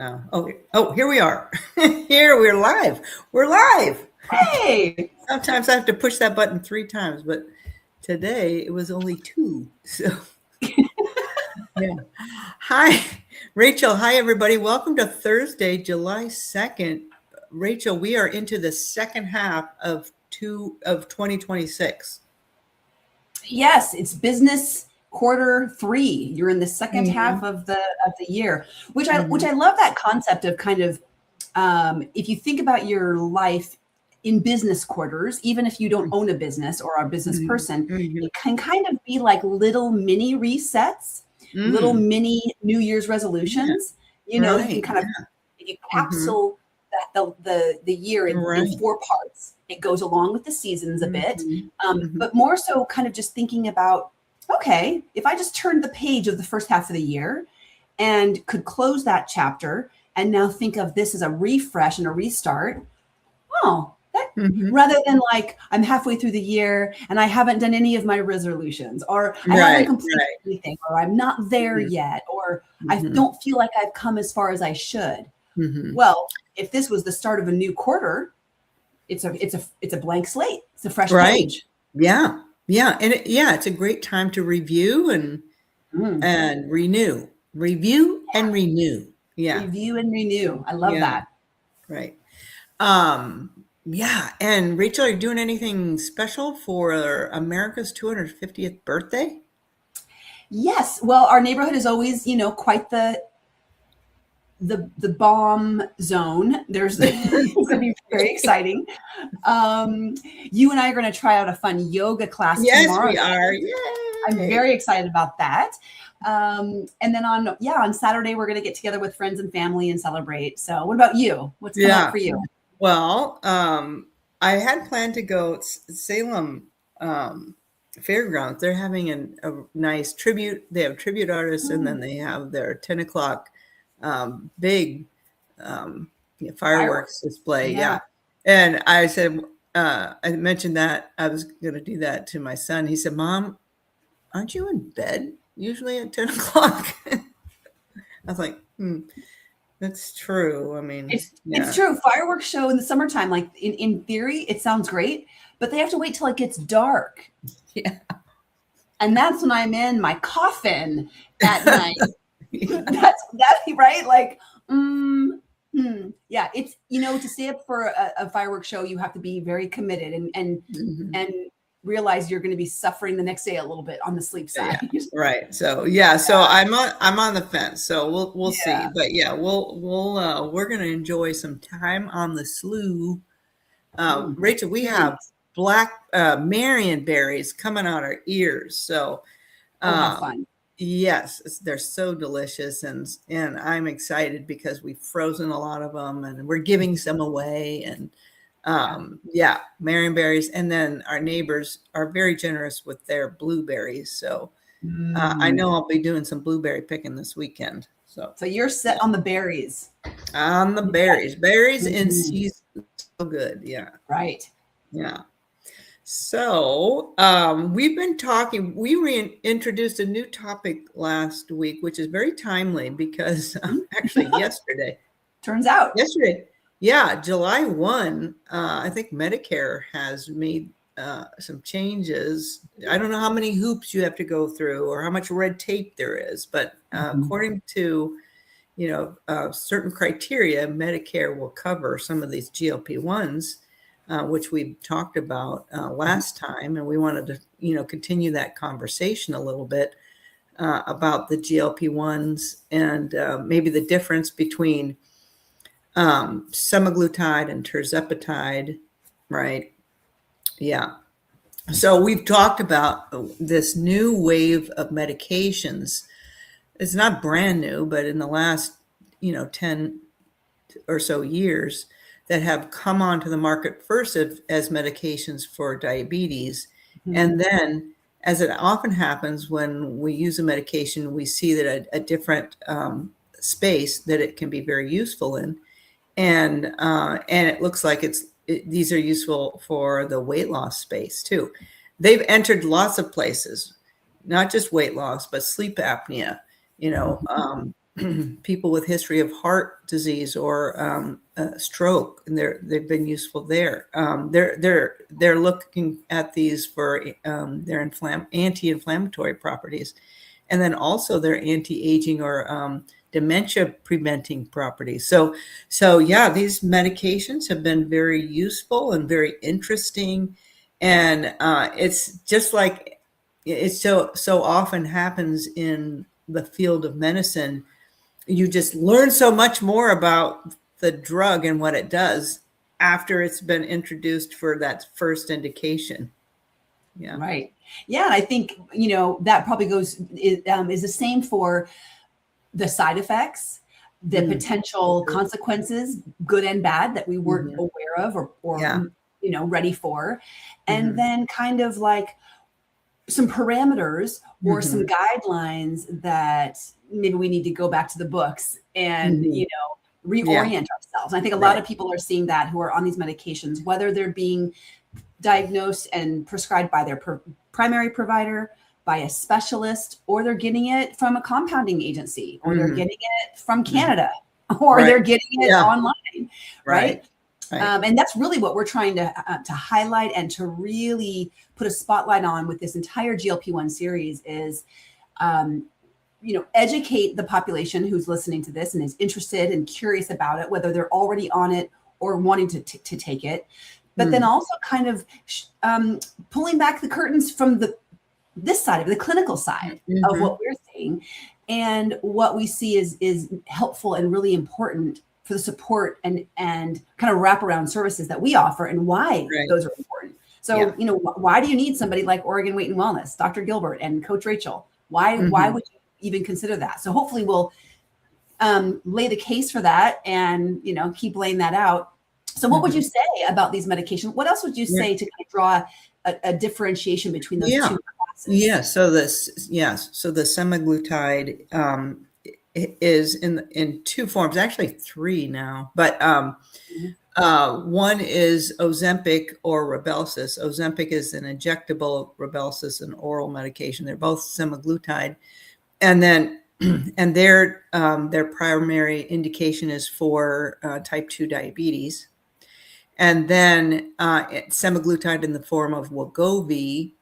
Oh, here we are. Here we're live. We're live. Hey! Sometimes I have to push that button 3 times, but today it was only 2. So, yeah. Hi, Rachel. Hi, everybody. Welcome to Thursday, July 2nd. Rachel, we are into the second half of 2026. Yes, it's business quarter 3. You're in the second half of the year, which I love that concept of kind of if you think about your life in business quarters, even if you don't own a business or are a business person, it can kind of be like little mini resets, little mini New Year's resolutions. You know, you can kind of you capsule the year in 4 parts. It goes along with the seasons a bit, but more so kind of just thinking about, okay, if I just turned the page of the first half of the year and could close that chapter and now think of this as a refresh and a restart, rather than like I'm halfway through the year and I haven't done any of my resolutions, or I haven't completed anything, or I'm not there yet, or I don't feel like I've come as far as I should. Well, if this was the start of a new quarter, it's a blank slate. It's a fresh page. Yeah. And it's a great time to review and renew. Review and renew. Yeah. Review and renew. I love that. Right. Yeah. And Rachel, are you doing anything special for America's 250th birthday? Yes. Well, our neighborhood is always, quite the bomb zone. It's going to be very exciting. You and I are going to try out a fun yoga class tomorrow. Yes, we are. Yay. I'm very excited about that. And then on Saturday, we're going to get together with friends and family and celebrate. So what about you? What's coming up for you? Well, I had planned to go Salem Fairgrounds. They're having a nice tribute. They have tribute artists, and then they have their 10 o'clock big fireworks display. Yeah. And I said, I mentioned that I was going to do that to my son. He said, Mom, aren't you in bed usually at 10 o'clock? I was like, that's true. I mean, it's true. Fireworks show in the summertime, like in theory, it sounds great, but they have to wait till it gets dark. Yeah. And that's when I'm in my coffin at night. That's right. Like, yeah, it's, to stay up for a fireworks show, you have to be very committed and realize you're going to be suffering the next day a little bit on the sleep side. Yeah, right. So so I'm on the fence. So we'll see. But we're going to enjoy some time on the slough. Rachel, we have black Marion berries coming out our ears. So how fun. Yes, they're so delicious, and I'm excited because we've frozen a lot of them and we're giving some away, and Marion berries. And then our neighbors are very generous with their blueberries. So I know I'll be doing some blueberry picking this weekend. So you're set on the berries. On the berries. Berries in season. So good. Yeah. Right. Yeah. So we've been talking, we reintroduced a new topic last week, which is very timely because actually yesterday. Turns out. Yesterday. Yeah, July 1, I think Medicare has made some changes. I don't know how many hoops you have to go through or how much red tape there is, but according to, certain criteria, Medicare will cover some of these GLP-1s, which we talked about last time. And we wanted to, continue that conversation a little bit about the GLP-1s and maybe the difference between semaglutide and tirzepatide, right? Yeah. So we've talked about this new wave of medications. It's not brand new, but in the last, 10 or so years that have come onto the market first as medications for diabetes. And then, as it often happens when we use a medication, we see that a different space that it can be very useful in. And it looks like these are useful for the weight loss space too. They've entered lots of places, not just weight loss, but sleep apnea, people with history of heart disease or stroke, and they've been useful there. They're looking at these for their anti-inflammatory properties, and then also their anti-aging or dementia preventing properties. So yeah, these medications have been very useful and very interesting, and it's just like it so often happens in the field of medicine. You just learn so much more about the drug and what it does after it's been introduced for that first indication. Yeah. Right. Yeah. And I think, that probably is the same for the side effects, the potential consequences, good and bad, that we weren't aware of or Yeah. ready for. And then kind of like some parameters or some guidelines that maybe we need to go back to the books and, reorient ourselves. And I think a lot of people are seeing that, who are on these medications, whether they're being diagnosed and prescribed by their primary provider, by a specialist, or they're getting it from a compounding agency, or they're getting it from Canada, or they're getting it online. Right. And that's really what we're trying to highlight and to really put a spotlight on with this entire GLP-1 series is, educate the population who's listening to this and is interested and curious about it, whether they're already on it or wanting to take it. But then also kind of pulling back the curtains from this side of the clinical side of what we're seeing, and what we see is helpful and really important for the support and kind of wraparound services that we offer, and why those are important. So, why do you need somebody like Oregon Weight and Wellness, Dr. Gilbert and Coach Rachel? Why would you even consider that? So hopefully we'll lay the case for that and, keep laying that out. So what would you say about these medications? What else would you say to kind of draw a differentiation between those two classes? So the semaglutide is in two forms, actually three now, but one is Ozempic or Rybelsus. Ozempic is an injectable, Rybelsus an oral medication. They're both semaglutide, and then and their primary indication is for type 2 diabetes. And then semaglutide in the form of Wegovy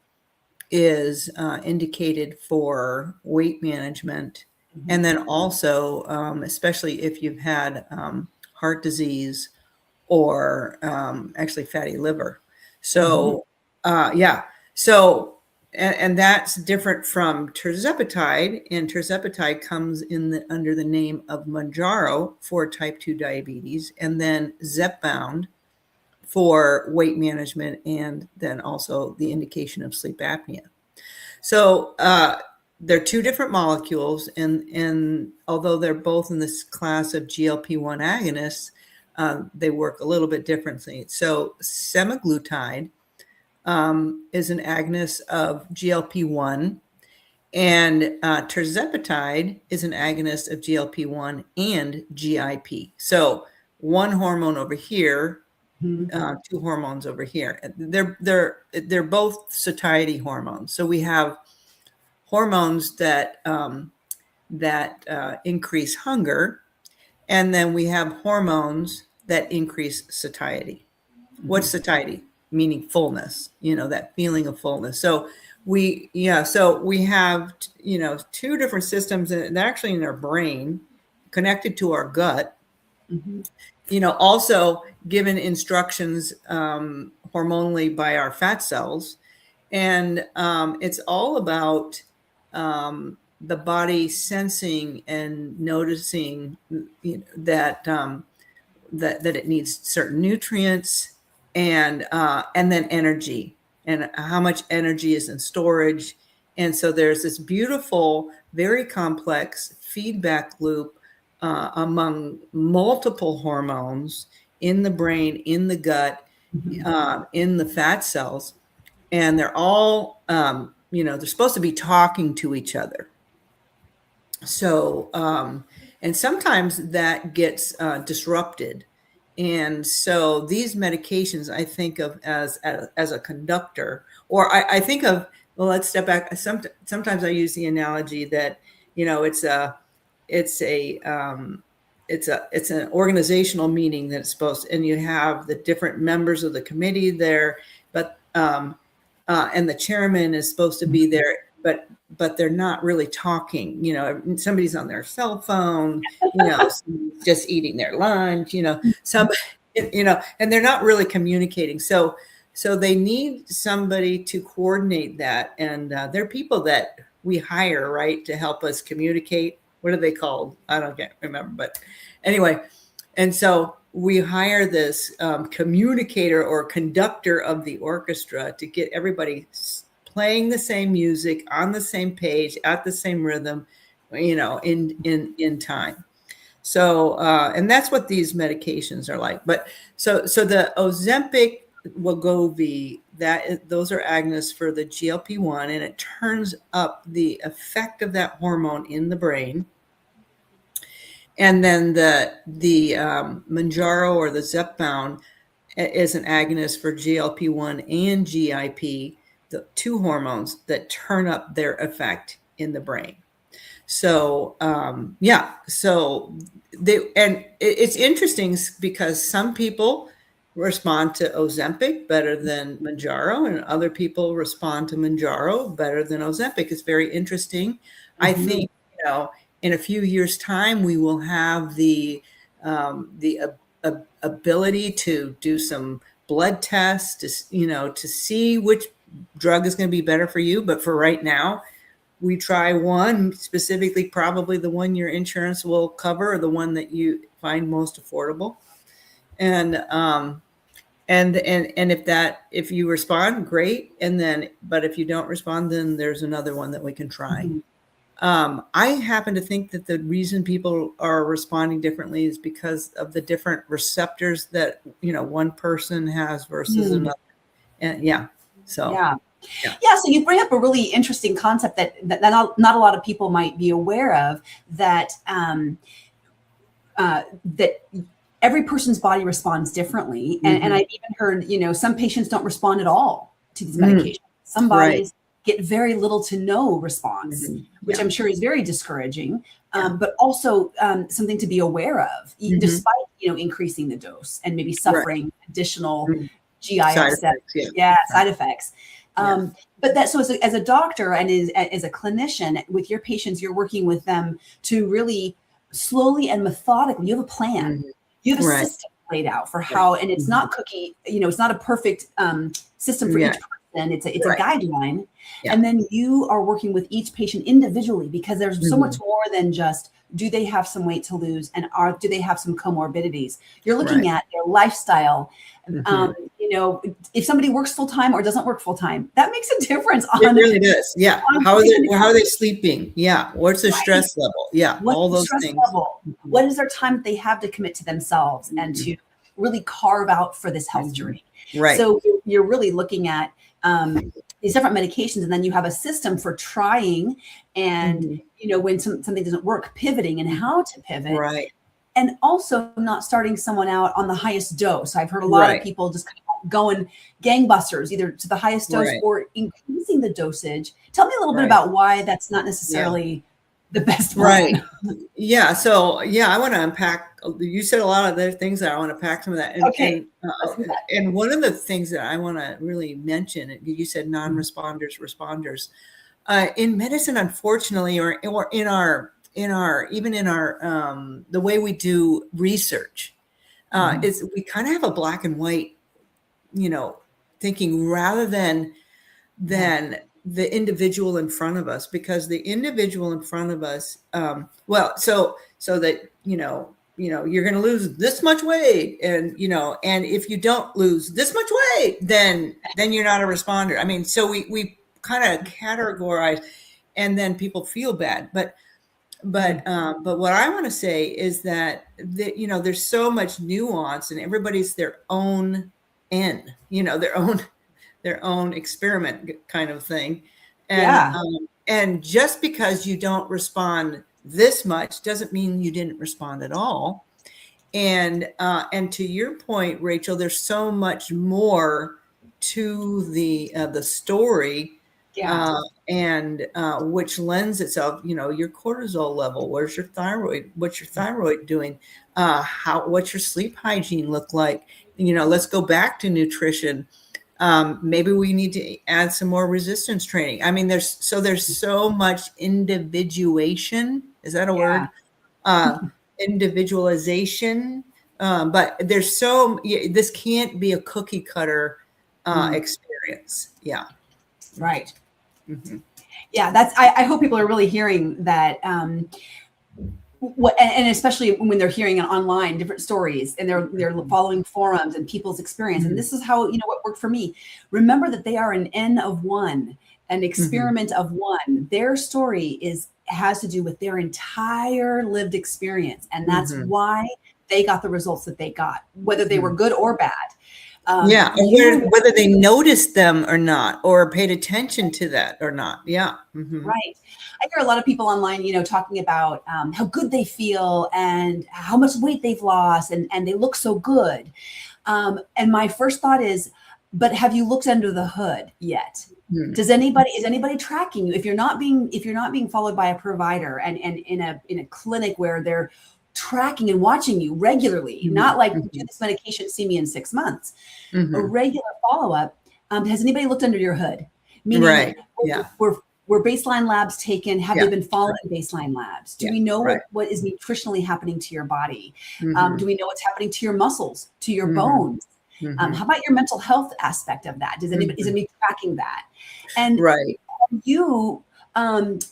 is indicated for weight management. And then also, especially if you've had heart disease or actually fatty liver. So, and that's different from tirzepatide. And tirzepatide comes under the name of Mounjaro for type 2 diabetes, and then Zepbound for weight management, and then also the indication of sleep apnea. So they're two different molecules, and although they're both in this class of GLP-1 agonists, they work a little bit differently. So semaglutide is an agonist of GLP-1, and tirzepatide is an agonist of GLP-1 and GIP. So one hormone over here, two hormones over here. They're both satiety hormones. So we have hormones that increase hunger, and then we have hormones that increase satiety. What's satiety? Meaning fullness. That feeling of fullness. So we have two different systems, and they're actually in our brain, connected to our gut. Also given instructions hormonally by our fat cells. And it's all about the body sensing and noticing that it needs certain nutrients and then energy, and how much energy is in storage. And so there's this beautiful, very complex feedback loop among multiple hormones in the brain, in the gut, in the fat cells. And they're all, they're supposed to be talking to each other. So, and sometimes that gets disrupted. And so these medications, I think of as a conductor, or I think of, well, let's step back. Sometimes I use the analogy that, it's it's an organizational meeting that's and you have the different members of the committee there, but and the chairman is supposed to be there, but they're not really talking. Somebody's on their cell phone, somebody's just eating their lunch, and they're not really communicating. So they need somebody to coordinate that, and they're people that we hire, right, to help us communicate. What are they called? Can't remember, but anyway. And so we hire this communicator or conductor of the orchestra to get everybody playing the same music on the same page at the same rhythm, in time. So, and that's what these medications are like. But so the Ozempic, Wegovy, those are agonists for the GLP-1, and it turns up the effect of that hormone in the brain. And then the Mounjaro or the Zepbound is an agonist for GLP-1 and GIP, the two hormones that turn up their effect in the brain. So it's interesting because some people respond to Ozempic better than Mounjaro, and other people respond to Mounjaro better than Ozempic. It's very interesting. Mm-hmm. I think, in a few years' time, we will have the ability to do some blood tests to see which drug is going to be better for you. But for right now, we try one specifically, probably the one your insurance will cover, or the one that you find most affordable. And if you respond, great. But if you don't respond, then there's another one that we can try. Mm-hmm. I happen to think that the reason people are responding differently is because of the different receptors that, one person has versus another. And so you bring up a really interesting concept that not a lot of people might be aware of, that that every person's body responds differently. Mm-hmm. And I've even heard, some patients don't respond at all to these medications. Some bodies get very little to no response, which I'm sure is very discouraging, but also something to be aware of, despite, increasing the dose and maybe suffering additional GI side effects. But so as a doctor and as a clinician with your patients, you're working with them to really slowly and methodically, you have a plan, you have a system laid out for how, and it's not it's not a perfect system for each person. It's a guideline. Yeah. And then you are working with each patient individually, because there's so much more than just, do they have some weight to lose, and do they have some comorbidities? You're looking at their lifestyle. If somebody works full time or doesn't work full time, that makes a difference. It really does. Yeah. How are they sleeping? Yeah. What's their stress level? Yeah. What's all those things. What is their time that they have to commit to themselves and to really carve out for this health journey? Right. So you're really looking at these different medications, and then you have a system for trying, and when something doesn't work, pivoting and how to pivot, right? And also not starting someone out on the highest dose. I've heard a lot of people just kind of going gangbusters, either to the highest dose or increasing the dosage. Tell me a little bit about why that's not necessarily the best plan. Right. Yeah. So I want to unpack. You said a lot of other things that I want to pack some of that. And one of the things that I want to really mention, you said non-responders, responders. In medicine, unfortunately, or in our the way we do research, is we kind of have a black and white, thinking, rather than the individual in front of us, because the individual in front of us, so that, you're going to lose this much weight, and if you don't lose this much weight, then you're not a responder. I mean, so we kind of categorize, and then people feel bad. But what I want to say is that there's so much nuance, and everybody's their own N, their own experiment kind of thing. And just because you don't respond this much doesn't mean you didn't respond at all. And to your point, Rachel, there's so much more to the story Yeah. Which lends itself, your cortisol level. Where's your thyroid? What's your thyroid doing? What's your sleep hygiene look like? Let's go back to nutrition. Maybe we need to add some more resistance training. I mean, there's so much individuation. Is that a word? Individualization. But this can't be a cookie cutter experience. Yeah. Right. Mm-hmm. Yeah. I hope people are really hearing that. And especially when they're hearing it online, different stories, and they're following forums and people's experience. And this is how, what worked for me. Remember that they are an N of one, an experiment of one. Their story has to do with their entire lived experience. And that's why they got the results that they got, whether they were good or bad. Whether they noticed them or not, or paid attention to that or not. Yeah. Right. I hear a lot of people online, talking about how good they feel and how much weight they've lost, and they look so good. And my first thought is, but have you looked under the hood yet? Is anybody tracking you? If you're not being followed by a provider and in a clinic where they're tracking and watching you regularly, not like do this medication, see me in 6 months, a regular follow-up. Has anybody looked under your hood? Meaning, right. Yeah. Were baseline labs taken? Have they been following baseline labs? Do we know what is nutritionally happening to your body? Do we know what's happening to your muscles, to your bones? How about your mental health aspect of that? Is anybody tracking that? And you,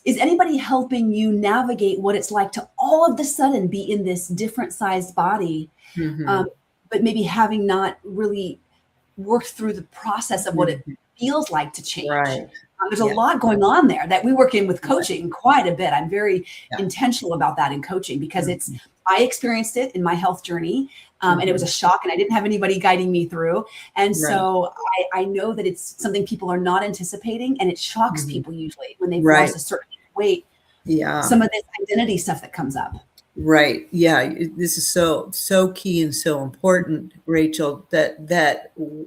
is anybody helping you navigate what it's like to all of a sudden be in this different sized body, but maybe having not really worked through the process of what it feels like to change? Right. There's a lot going on there that we work in with coaching quite a bit. I'm very intentional about that in coaching because I experienced it in my health journey, and it was a shock, and I didn't have anybody guiding me through. And so I know that it's something people are not anticipating, and it shocks people usually when they've lost a certain weight. Yeah. Some of this identity stuff that comes up. Right. Yeah. This is so key and so important, Rachel, that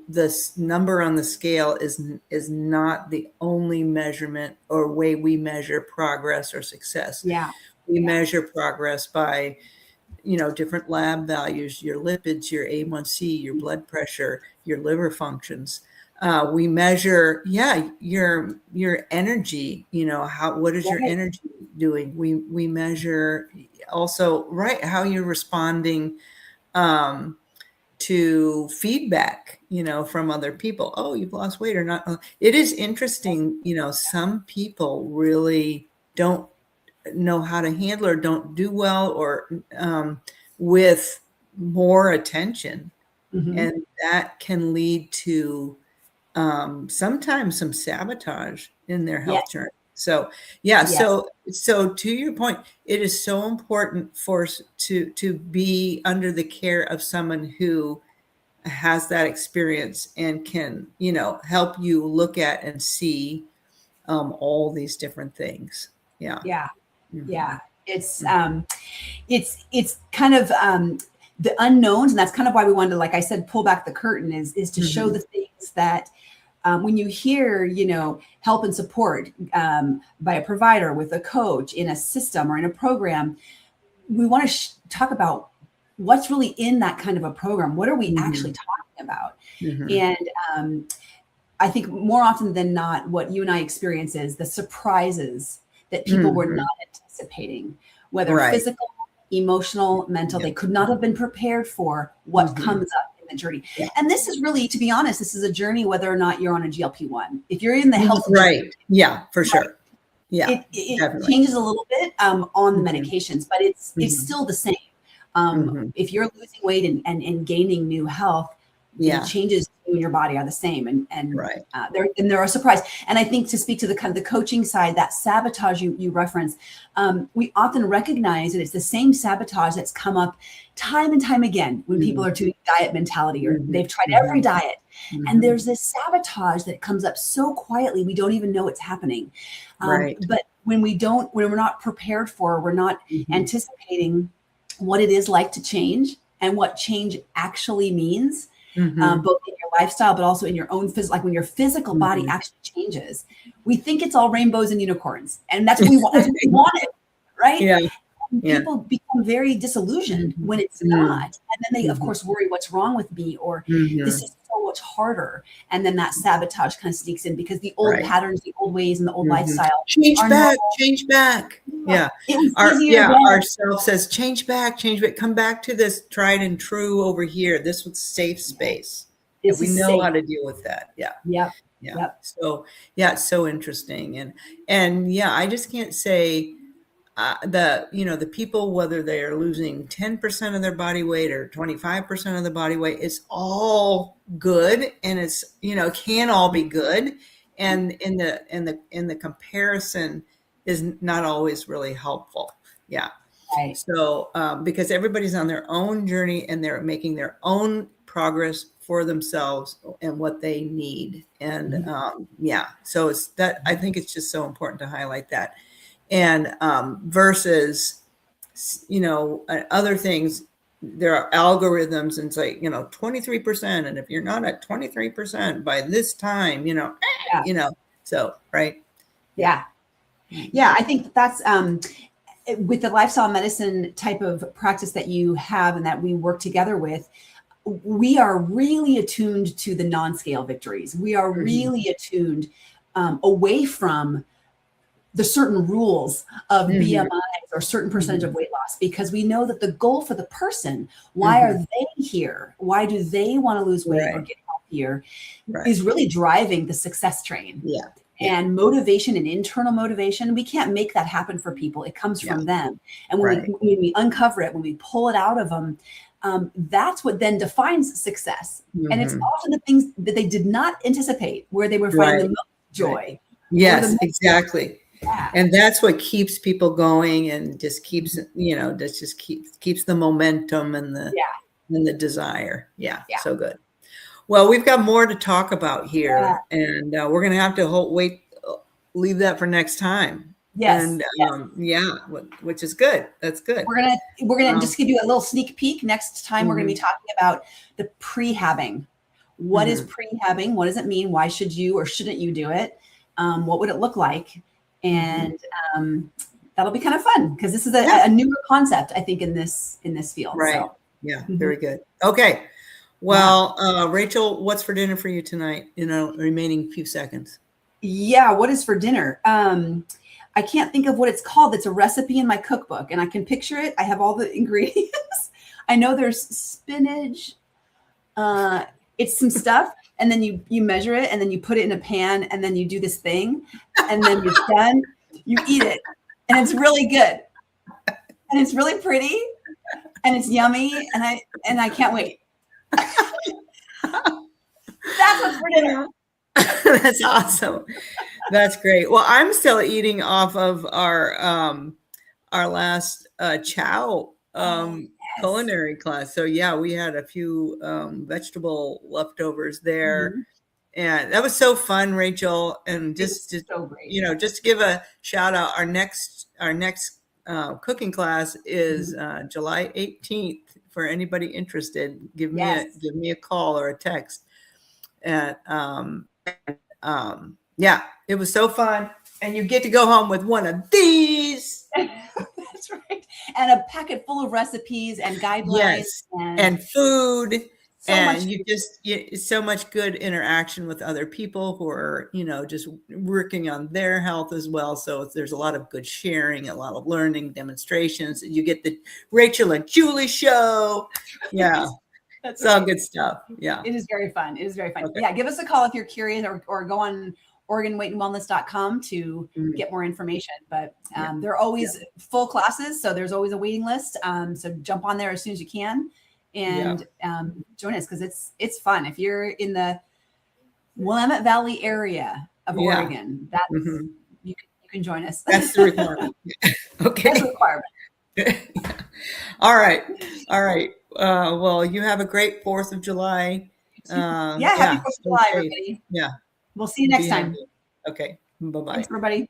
this number on the scale is not the only measurement or way we measure progress or success. Yeah. We measure progress by, different lab values, your lipids, your A1C, your blood pressure, your liver functions. We measure, your energy, what is your energy doing? We measure also, how you're responding to feedback, from other people. Oh, you've lost weight or not. It is interesting, some people really don't know how to handle or don't do well or with more attention. And that can lead to sometimes some sabotage in their health journey. So, so to your point, it is so important for us to be under the care of someone who has that experience and can, help you look at and see all these different things. Yeah. Yeah. Yeah. It's kind of the unknowns. And that's kind of why we wanted to, like I said, pull back the curtain is to show the things that when you hear, help and support by a provider with a coach in a system or in a program, we want to talk about what's really in that kind of a program. What are we actually talking about? And I think more often than not, what you and I experience is the surprises that people were not anticipating, whether physical, emotional, mental. They could not have been prepared for what comes up in the journey. And this is really, to be honest, this is a journey whether or not you're on a GLP-1. If you're in the health journey, for sure. Yeah, it changes a little bit on the medications, but it's still the same. If you're losing weight and gaining new health, the changes in your body are the same, and they're a surprise. And I think to speak to the kind of the coaching side, that sabotage you reference, we often recognize that it's the same sabotage that's come up time and time again when people are doing diet mentality or they've tried every diet, and there's this sabotage that comes up so quietly we don't even know it's happening. But when we're not prepared for, we're not anticipating what it is like to change and what change actually means. Both in your lifestyle, but also in your own like when your physical body actually changes. We think it's all rainbows and unicorns, and that's what we want. That's what we wanted, right? Yeah. And Yeah. people become very disillusioned when it's not, and then they, of course, worry, what's wrong with me, or this is so much harder, and then that sabotage kind of sneaks in because the old patterns, the old ways, and the old lifestyle change are back, normal. change back. Yeah. It was easier then. Our self says, change back, come back to this tried and true over here. This was safe space. This we is know safe. how to deal with that. Yeah. Yep. Yeah. Yep. So yeah, it's so interesting. And yeah, I just can't say the people, whether they are losing 10% of their body weight or 25% of the body weight, it's all good. And it's, can all be good. And in the comparison is not always really helpful. Yeah. Right. So, because everybody's on their own journey and they're making their own progress for themselves and what they need. And so it's that, I think it's just so important to highlight that. And versus, other things, there are algorithms and it's like, 23%. And if you're not at 23% by this time, so, right. Yeah. Yeah. I think that's, with the lifestyle medicine type of practice that you have and that we work together with, we are really attuned to the non-scale victories. We are really attuned away from the certain rules of BMIs or certain percentage of weight loss, because we know that the goal for the person, why are they here? Why do they want to lose weight or get healthier, is really driving the success train. Yeah. And motivation and internal motivation, we can't make that happen for people. It comes from them. And when we uncover it, when we pull it out of them, that's what then defines success. And it's often the things that they did not anticipate where they were finding the most joy. Yes, exactly. Yeah. And that's what keeps people going and just keeps, keeps the momentum and the desire. Yeah. So good. Well, we've got more to talk about here, and we're going to have to leave that for next time. Yes. And which is good. That's good. We're gonna just give you a little sneak peek. Next time we're gonna be talking about the prehabbing. What is prehabbing? What does it mean? Why should you or shouldn't you do it? What would it look like? And that'll be kind of fun because this is a newer concept, I think, in this field. Right. So. Yeah. Very good. Okay. Well, Rachel, what's for dinner for you tonight? Remaining few seconds. Yeah. What is for dinner? I can't think of what it's called. It's a recipe in my cookbook and I can picture it. I have all the ingredients. I know there's spinach. It's some stuff. And then you measure it and then you put it in a pan and then you do this thing and then you're done. You eat it and it's really good. And it's really pretty and it's yummy. And I can't wait. That's what's for dinner. That's awesome. That's great. Well, I'm still eating off of our last chow culinary class. So yeah, we had a few vegetable leftovers there. And that was so fun, Rachel. And just so great. Just to give a shout out, our next cooking class is July 18th. For anybody interested, give me a call or a text. And it was so fun. And you get to go home with one of these. That's right. And a packet full of recipes and guidelines. Yes. And food. So and so much good interaction with other people who are, just working on their health as well. So there's a lot of good sharing, a lot of learning, demonstrations. You get the Rachel and Julie show. Yeah. That's all good stuff. Yeah. It is very fun. Okay. Yeah. Give us a call if you're curious or go on OregonWeightandWellness.com to get more information. But there are always full classes. So there's always a waiting list. So jump on there as soon as you can and join us because it's fun. If you're in the Willamette Valley area of Oregon, that's you can join us. That's the requirement. Okay. That's the requirement. All right. Well, you have a great 4th of July. Happy 4th of July, everybody. Yeah. We'll see you next time. Okay. Bye-bye. Thanks, everybody.